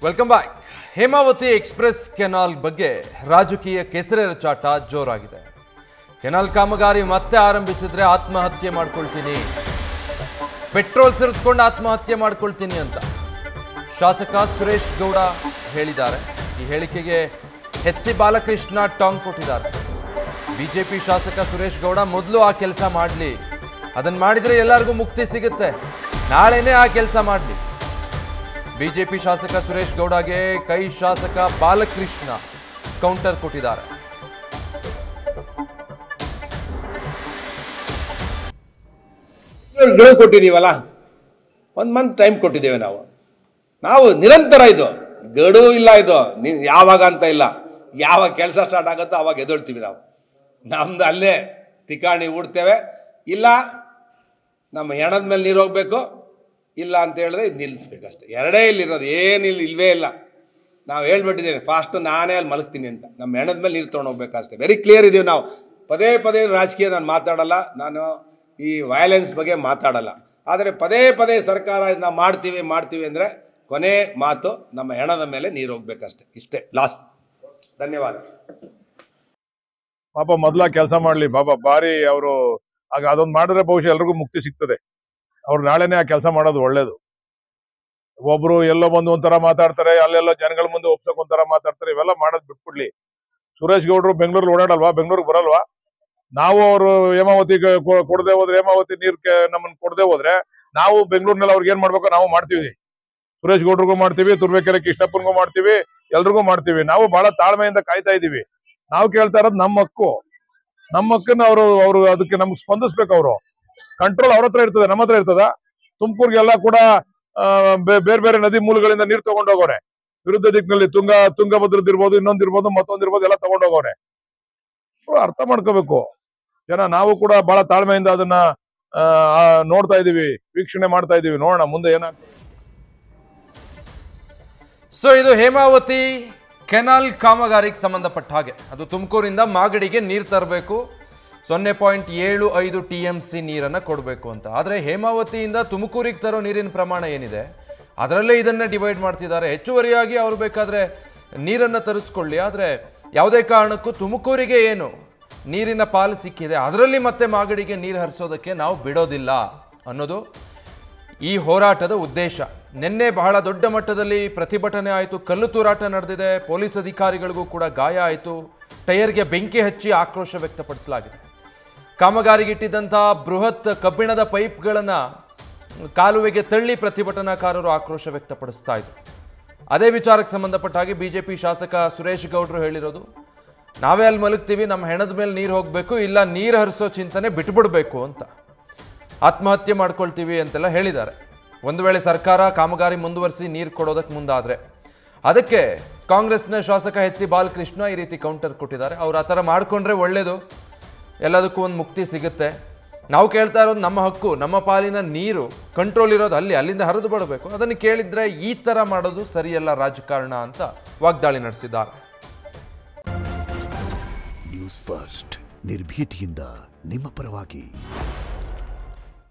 Welcome back. Hemavathi express canal ಬಗ್ಗೆ ರಾಜಕೀಯ ಕೆಸರೆರಚಾಟ ಜೋರಾಗಿದೆ. Canal ಕಾಮಗಾರಿ ಮತ್ತೆ ಆರಂಭಿಸಿದ್ರೆ ಆತ್ಮಹತ್ಯೆ ಮಾಡ್ಕೊಳ್ತೀನಿ, ಪೆಟ್ರೋಲ್ ಸುರಿದುಕೊಂಡು ಆತ್ಮಹತ್ಯೆ ಮಾಡ್ಕೊಳ್ತೀನಿ ಅಂತ ಶಾಸಕ ಸುರೇಶ್ ಗೌಡ ಹೇಳಿದ್ದಾರೆ. ಈ ಹೇಳಿಕೆಗೆ ಎಚ್.ಸಿ. ಬಾಲಕೃಷ್ಣ ಟಾಂಗ್ ಕೊಟ್ಟಿದ್ದಾರೆ. ಬಿಜೆಪಿ ಶಾಸಕ ಸುರೇಶ್ ಗೌಡ ಮೊದಲು ಆ ಕೆಲಸ ಮಾಡಲಿ, ಅದನ್ನು ಮಾಡಿದರೆ ಎಲ್ಲರಿಗೂ ಮುಕ್ತಿ ಸಿಗುತ್ತೆ, ನಾಳೆನೇ ಆ ಕೆಲಸ ಮಾಡಲಿ. ಬಿಜೆಪಿ ಶಾಸಕ ಸುರೇಶ್ ಗೌಡಗೆ ಕೈ ಶಾಸಕ ಬಾಲಕೃಷ್ಣ ಕೌಂಟರ್ ಕೊಟ್ಟಿದ್ದಾರೆ. ಕೊಟ್ಟಿದ್ದೀವಲ್ಲ, 1 ಮಂತ್ ಟೈಮ್ ಕೊಟ್ಟಿದ್ದೇವೆ. ನಾವು ನಿರಂತರ ಇದು ಗಡುವು ಇಲ್ಲ, ಇದು ಯಾವಾಗ ಅಂತ ಇಲ್ಲ. ಯಾವಾಗ ಕೆಲಸ ಸ್ಟಾರ್ಟ್ ಆಗುತ್ತೋ ಅವಾಗ ಎದೊಳ್ತೀವಿ. ನಮ್ದು ಅಲ್ಲೇ ತಿಕಾಣಿ ಹೂಡ್ತೇವೆ. ಇಲ್ಲ ನಮ್ಮ ಹೆಣದ ಮೇಲೆ ನೀರು ಹೋಗ್ಬೇಕು, ಇಲ್ಲ ಅಂತ ಹೇಳಿದ್ರೆ ಇದು ನಿಲ್ಲಿಸ್ಬೇಕಷ್ಟೆ. ಎರಡೇ ಇಲ್ಲಿರೋದು, ಏನಿಲ್ಲ, ಇಲ್ವೇ ಇಲ್ಲ. ನಾವು ಹೇಳ್ಬಿಟ್ಟಿದ್ದೇವೆ ಫಾಸ್ಟ್, ನಾನೇ ಅಲ್ಲಿ ಮಲಗ್ತೀನಿ ಅಂತ. ನಮ್ಮ ಹೆಣದ ಮೇಲೆ ನೀರು ತೊಗೊಂಡು ಹೋಗ್ಬೇಕಷ್ಟೆ. ವೆರಿ ಕ್ಲಿಯರ್ ಇದೀವಿ ನಾವು. ಪದೇ ಪದೇ ರಾಜಕೀಯ ನಾನು ಮಾತಾಡಲ್ಲ, ನಾನು ಈ ವಯಲೆನ್ಸ್ ಬಗ್ಗೆ ಮಾತಾಡಲ್ಲ. ಆದರೆ ಪದೇ ಪದೇ ಸರ್ಕಾರ ನಾವು ಮಾಡ್ತೀವಿ ಅಂದರೆ ಕೊನೆ ಮಾತು ನಮ್ಮ ಹೆಣದ ಮೇಲೆ ನೀರು ಹೋಗ್ಬೇಕಷ್ಟೆ. ಇಷ್ಟೇ ಲಾಸ್ಟ್. ಧನ್ಯವಾದ. ಪಾಪ ಮೊದಲ ಕೆಲಸ ಮಾಡ್ಲಿ ಪಾಪ, ಬಾರಿ ಅವರು ಆಗ ಅದೊಂದು ಮಾಡಿದ್ರೆ ಬಹುಶಃ ಎಲ್ರಿಗೂ ಮುಕ್ತಿ ಸಿಗ್ತದೆ. ಅವ್ರು ನಾಳೆನೇ ಆ ಕೆಲಸ ಮಾಡೋದು ಒಳ್ಳೇದು. ಒಬ್ರು ಎಲ್ಲೋ ಬಂದು ಒಂಥರ ಮಾತಾಡ್ತಾರೆ, ಅಲ್ಲೆಲ್ಲ ಜನಗಳ ಮುಂದೆ ಒಪ್ಸಕ್ ಒಂಥರ ಮಾತಾಡ್ತಾರೆ. ಇವೆಲ್ಲ ಮಾಡೋದು ಬಿಟ್ಬಿಡ್ಲಿ. ಸುರೇಶ್ ಗೌಡ್ರು ಬೆಂಗಳೂರು ಓಡಾಡಲ್ವಾ, ಬೆಂಗಳೂರಿಗೆ ಬರಲ್ವಾ? ನಾವು ಅವರು ಹೇಮಾವತಿ ಕೊಡದೆ ಹೋದ್ರೆ, ಹೇಮಾವತಿ ನೀರ್ಗೆ ನಮ್ಮನ್ನ ಕೊಡದೆ ಹೋದ್ರೆ ನಾವು ಬೆಂಗಳೂರಿನಲ್ಲಿ ಅವ್ರಿಗೆ ಏನ್ ಮಾಡ್ಬೇಕು ನಾವು ಮಾಡ್ತೀವಿ. ಸುರೇಶ್ ಗೌಡ್ರಿಗೂ ಮಾಡ್ತೀವಿ, ತುರ್ಬೇಕೆರೆ ಕೃಷ್ಣಪ್ಪನ್ಗೂ ಮಾಡ್ತೀವಿ, ಎಲ್ರಿಗೂ ಮಾಡ್ತೀವಿ. ನಾವು ಬಹಳ ತಾಳ್ಮೆಯಿಂದ ಕಾಯ್ತಾ ಇದೀವಿ. ನಾವು ಕೇಳ್ತಾ ಇರೋದು ನಮ್ಮ ಹಕ್ಕು. ನಮ್ಮ ಹಕ್ಕನ್ನ ಅವರು ಅದಕ್ಕೆ ನಮ್ಗೆ ಸ್ಪಂದಿಸ್ಬೇಕು. ಅವರು ಕಂಟ್ರೋಲ್ ಅವ್ರ ಹತ್ರ ಇರ್ತದೆ, ನಮ್ಮ ಹತ್ರ ಇರ್ತದ? ತುಮಕೂರಿಗೆಲ್ಲ ಕೂಡ ಬೇರೆ ಬೇರೆ ನದಿ ಮೂಲಗಳಿಂದ ನೀರು ತಗೊಂಡೋಗೋರೆ. ವಿರುದ್ಧ ದಿಕ್ಕಿನಲ್ಲಿ ತುಂಗಭದ್ರದಿರ್ಬೋದು, ಇನ್ನೊಂದಿರ್ಬೋದು, ಮತ್ತೊಂದಿರ್ಬೋದು, ಎಲ್ಲ ತಗೊಂಡೋಗೋರೆ. ಅರ್ಥ ಮಾಡ್ಕೋಬೇಕು ಜನ. ನಾವು ಕೂಡ ಬಹಳ ತಾಳ್ಮೆಯಿಂದ ಅದನ್ನ ನೋಡ್ತಾ ಇದೀವಿ, ವೀಕ್ಷಣೆ ಮಾಡ್ತಾ ಇದೀವಿ. ನೋಡೋಣ ಮುಂದೆ ಏನಾಗ್ತದೆ. ಸೊ ಇದು ಹೇಮಾವತಿ ಕೆನಾಲ್ ಕಾಮಗಾರಿಗೆ ಸಂಬಂಧಪಟ್ಟ ಹಾಗೆ. ಅದು ತುಮಕೂರಿಂದ ಮಾಗಡಿಗೆ ನೀರು ತರಬೇಕು, 0.75 TMC ನೀರನ್ನು ಕೊಡಬೇಕು ಅಂತ. ಆದರೆ ಹೇಮಾವತಿಯಿಂದ ತುಮಕೂರಿಗೆ ತರೋ ನೀರಿನ ಪ್ರಮಾಣ ಏನಿದೆ ಅದರಲ್ಲೇ ಇದನ್ನು ಡಿವೈಡ್ ಮಾಡ್ತಿದ್ದಾರೆ. ಹೆಚ್ಚುವರಿಯಾಗಿ ಅವರು ಬೇಕಾದರೆ ನೀರನ್ನು ತರಿಸ್ಕೊಳ್ಳಿ, ಆದರೆ ಯಾವುದೇ ಕಾರಣಕ್ಕೂ ತುಮಕೂರಿಗೆ ಏನು ನೀರಿನ ಪಾಲು ಸಿಕ್ಕಿದೆ ಅದರಲ್ಲಿ ಮತ್ತೆ ಮಾಗಡಿಗೆ ನೀರು ಹರಿಸೋದಕ್ಕೆ ನಾವು ಬಿಡೋದಿಲ್ಲ ಅನ್ನೋದು ಈ ಹೋರಾಟದ ಉದ್ದೇಶ. ನಿನ್ನೆ ಬಹಳ ದೊಡ್ಡ ಮಟ್ಟದಲ್ಲಿ ಪ್ರತಿಭಟನೆ ಆಯಿತು, ಕಲ್ಲು ತೂರಾಟ ನಡೆದಿದೆ, ಪೊಲೀಸ್ ಅಧಿಕಾರಿಗಳಿಗೂ ಕೂಡ ಗಾಯ ಆಯಿತು, ಟೈರ್ಗೆ ಬೆಂಕಿ ಹಚ್ಚಿ ಆಕ್ರೋಶ ವ್ಯಕ್ತಪಡಿಸಲಾಗಿದೆ. ಕಾಮಗಾರಿಗಿಟ್ಟಿದ್ದಂಥ ಬೃಹತ್ ಕಬ್ಬಿಣದ ಪೈಪ್ಗಳನ್ನು ಕಾಲುವೆಗೆ ತಳ್ಳಿ ಪ್ರತಿಭಟನಾಕಾರರು ಆಕ್ರೋಶ ವ್ಯಕ್ತಪಡಿಸ್ತಾ ಇದ್ರು. ಅದೇ ವಿಚಾರಕ್ಕೆ ಸಂಬಂಧಪಟ್ಟ ಹಾಗೆ ಬಿಜೆಪಿ ಶಾಸಕ ಸುರೇಶ್ ಗೌಡ್ರು ಹೇಳಿರೋದು, ನಾವೇ ಅಲ್ಲಿ ಮಲಗ್ತೀವಿ, ನಮ್ಮ ಹೆಣದ ಮೇಲೆ ನೀರು ಹೋಗಬೇಕು, ಇಲ್ಲ ನೀರು ಹರಿಸೋ ಚಿಂತನೆ ಬಿಟ್ಬಿಡ್ಬೇಕು ಅಂತ, ಆತ್ಮಹತ್ಯೆ ಮಾಡ್ಕೊಳ್ತೀವಿ ಅಂತೆಲ್ಲ ಹೇಳಿದ್ದಾರೆ. ಒಂದು ವೇಳೆ ಸರ್ಕಾರ ಕಾಮಗಾರಿ ಮುಂದುವರಿಸಿ ನೀರು ಕೊಡೋದಕ್ಕೆ ಮುಂದಾದರೆ ಅದಕ್ಕೆ ಕಾಂಗ್ರೆಸ್ನ ಶಾಸಕ ಎಚ್.ಸಿ. ಬಾಲಕೃಷ್ಣ ಈ ರೀತಿ ಕೌಂಟರ್ ಕೊಟ್ಟಿದ್ದಾರೆ. ಅವ್ರು ಆ ಥರ ಮಾಡಿಕೊಂಡ್ರೆ ಒಳ್ಳೆಯದು, ಎಲ್ಲದಕ್ಕೂ ಒಂದು ಮುಕ್ತಿ ಸಿಗುತ್ತೆ. ನಾವು ಕೇಳ್ತಾ ಇರೋದು ನಮ್ಮ ಹಕ್ಕು, ನಮ್ಮ ಪಾಲಿನ ನೀರು ಕಂಟ್ರೋಲ್ ಇರೋದು ಅಲ್ಲಿಂದ ಹರಿದು ಬಿಡಬೇಕು. ಅದನ್ನು ಕೇಳಿದರೆ ಈ ಥರ ಮಾಡೋದು ಸರಿಯಲ್ಲ ರಾಜಕಾರಣ ಅಂತ ವಾಗ್ದಾಳಿ ನಡೆಸಿದ್ದಾರೆ. ನ್ಯೂಸ್ ಫಸ್ಟ್, ನಿರ್ಭೀತಿಯಿಂದ ನಿಮ್ಮ ಪರವಾಗಿ.